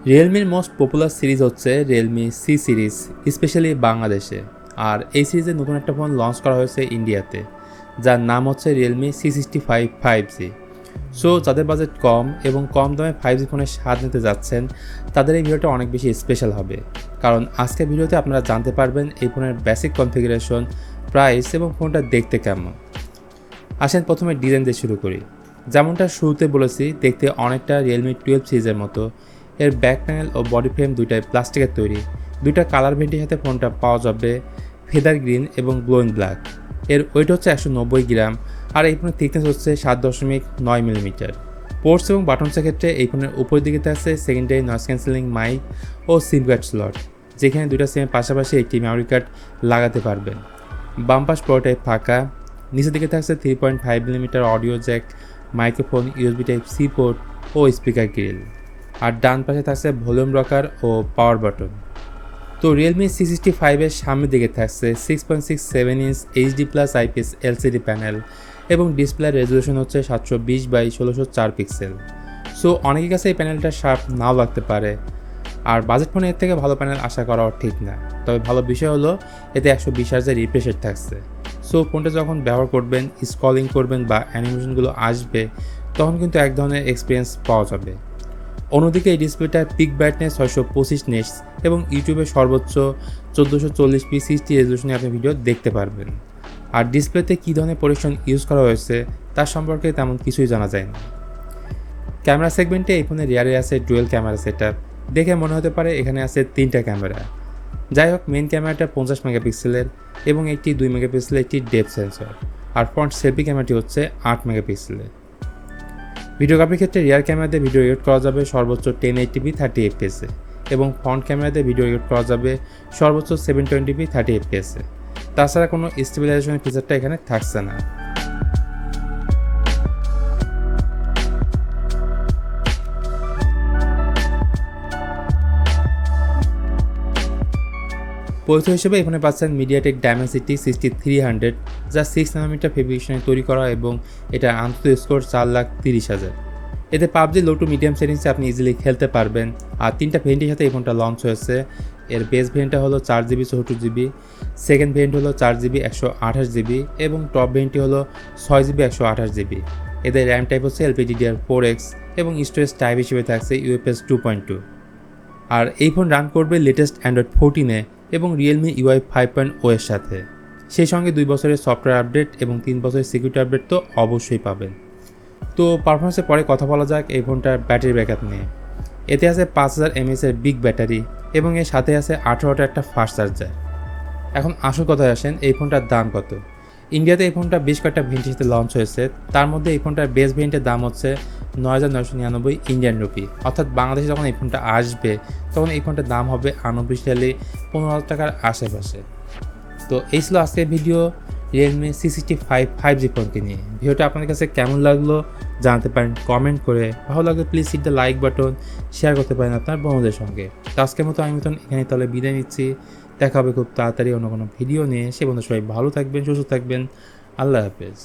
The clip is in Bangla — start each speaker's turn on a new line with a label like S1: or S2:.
S1: রিয়েলমির মোস্ট পপুলার সিরিজ হচ্ছে রিয়েলমি সি সিরিজ, স্পেশালি বাংলাদেশে। আর এই সিরিজে নতুন একটা ফোন লঞ্চ করা হয়েছে ইন্ডিয়াতে, যার নাম হচ্ছে রিয়েলমি C65 5G। সো যাদের বাজেট কম এবং কম দামে 5G ফোনের স্বাদ নিতে যাচ্ছেন, তাদের এই ভিডিওটা অনেক বেশি স্পেশাল হবে, কারণ আজকের ভিডিওতে আপনারা জানতে পারবেন এই ফোনের বেসিক কনফিগারেশন, প্রাইস এবং ফোনটা দেখতে কেমন। আসেন প্রথমে ডিজাইন দিয়ে শুরু করি। যেমনটা শুরুতে বলেছি, দেখতে অনেকটা রিয়েলমি 12 সিরিজের মতো। এর ব্যাক প্যানেল ও বডি ফ্রেম দুইটাই প্লাস্টিকের তৈরি। দুইটা কালার ভেন্টের সাথে ফোনটা পাওয়া যাবে ফেদার গ্রিন এবং গ্লোইং ব্ল্যাক। এর ওয়েট হচ্ছে 190 গ্রাম, আর এই ফোনের থিকনেস হচ্ছে 7.9 মিলিমিটার। পোর্টস এবং বাটনসের ক্ষেত্রে এই ফোনের উপরের দিকে থাকছে সেকেন্ডারি নয়েজ ক্যান্সেলিং মাইক ও সিম কার্ড স্লট, যেখানে দুইটা সিমের পাশাপাশি একটি মেমোরি কার্ড লাগাতে পারবেন। বাম পাশ পুরোটাই ফাঁকা। নিচের দিকে থাকছে 3.5 millimetre audio jack, microphone, USB Type-C port ও স্পিকার গ্রিল। আর ডান পাশে থাকছে ভলিউম রকার ও পাওয়ার বাটন। তো রিয়েলমি C65-এর সামনের দিকে থাকছে 6.67 inch HD+ IPS LCD panel এবং ডিসপ্লের রেজলিউশন হচ্ছে 720x1604 পিক্সেল। সো অনেকের কাছে এই প্যানেলটা শার্প নাও লাগতে পারে, আর বাজেট ফোনে এর থেকে ভালো প্যানেল আশা করাও ঠিক না। তবে ভালো বিষয় হলো এতে 120 হার্জের রিফ্রেশ রেট থাকছে। সো ফোনটা যখন ব্যবহার করবেন, স্ক্রলিং করবেন বা অ্যানিমেশনগুলো আসবে, তখন কিন্তু এক ধরনের এক্সপিরিয়েন্স পাওয়া যাবে। অন্যদিকে এই ডিসপ্লেটার পিক ব্রাইটনেস 625 নিটস এবং ইউটিউবে সর্বোচ্চ 1440p 60 রেজলিউশনে আপনি ভিডিও দেখতে পারবেন। আর ডিসপ্লেতে কী ধরনের পরিশন ইউজ করা হয়েছে তার সম্পর্কে তেমন কিছুই জানা যায় না। ক্যামেরা সেগমেন্টে এই ফোনের রিয়ারে আছে ডুয়েল ক্যামেরা সেটআপ। দেখে মনে হতে পারে এখানে আছে 3টা ক্যামেরা। যাই হোক, মেন ক্যামেরাটা 50 মেগাপিক্সেলের এবং একটি 2 মেগাপিক্সেলের একটি ডেপথ সেন্সর। আর ফ্রন্ট সেলফি ক্যামেরাটি হচ্ছে 8 মেগাপিক্সেলের। ভিডিওগ্রাফির ক্ষেত্রে রিয়ার ক্যামেরাতে ভিডিও রেকর্ড করা যাবে সর্বোচ্চ 1080p 30 fps এবং ফ্রন্ট ক্যামেরাতে ভিডিও রেকর্ড করা যাবে সর্বোচ্চ 720p 30 fps। তাছাড়া কোনো স্টেবিলাইজেশনের ফিচারটা এখানে থাকছে না। পরিচয় হিসেবে এখানে পাচ্ছেন মিডিয়াটেক ডায়মেনসিটি 6300, যা 6 নানোমিটার ফেব্রিকেশনে তৈরি করা এবং এটা আন্তর্জাতিক স্কোর 4,30,000। এতে পাবজি লো টু মিডিয়াম সেটিংসে আপনি ইজিলি খেলতে পারবেন। আর 3টা ভেরিয়েন্টের সাথে এই ফোনটা লঞ্চ হয়েছে। এর বেস ভেরিয়েন্টটা হলো 4GB 64GB, সেকেন্ড ভেরিয়েন্ট হলো 4GB 128GB এবং টপ ভেরিয়েন্টটি হলো 6GB 128GB। এদের র্যাম টাইপ হচ্ছে LPDDR4X এবং স্টোরেজ টাইপ হিসেবে থাকছে UFS 2.2। আর এই ফোন রান করবে লেটেস্ট অ্যান্ড্রয়েড 14-এ এবং রিয়েলমি UI 5.0 এর সাথে। সেই সঙ্গে 2 বছরের সফটওয়্যার আপডেট এবং 3 বছরের সিকিউরিটি আপডেট তো অবশ্যই পাবেন। তো পারফরমেন্সের পরে কথা বলা যাক এই ফোনটার ব্যাটারি ব্যাকআপ নিয়ে। এতে আছে 5000 mAh এর বিগ ব্যাটারি এবং এর সাথে আছে 18 ওয়াটের একটা ফাস্ট চার্জার। এখন আসল কথায় আসেন, এই ফোনটার দাম কত? ইন্ডিয়াতে এই ফোনটা বেশ কয়েকটা ভেরিয়েন্টের সাথে লঞ্চ হয়েছে। তার মধ্যে এই ফোনটার বেস ভেরিয়েন্টের দাম হচ্ছে 9999 ইন্ডিয়ান রুপি। অর্থাৎ বাংলাদেশে যখন এই ফোনটা আসবে, তখন এই ফোনটার দাম হবে আনঅফিশিয়ালি 15,000 টাকার আশেপাশে। তো এই ছিল আজকের ভিডিও রিয়েলমি C65 5G ফোনকে নিয়ে। ভিডিওটা আপনাদের কাছে কেমন লাগলো জানাতে পারেন কমেন্ট করে। ভালো লাগলে please hit the like button, share করতে পারেন আপনার বন্ধুদের সঙ্গে। তো আজকের মতো আমি এখানে তাহলে বিদায় নিচ্ছি। দেখা হবে খুব তাড়াতাড়ি অন্য কোনো ভিডিও নিয়ে। সে বন্ধু সবাই ভালো থাকবেন, সুস্থ থাকবেন। আল্লাহ হাফেজ।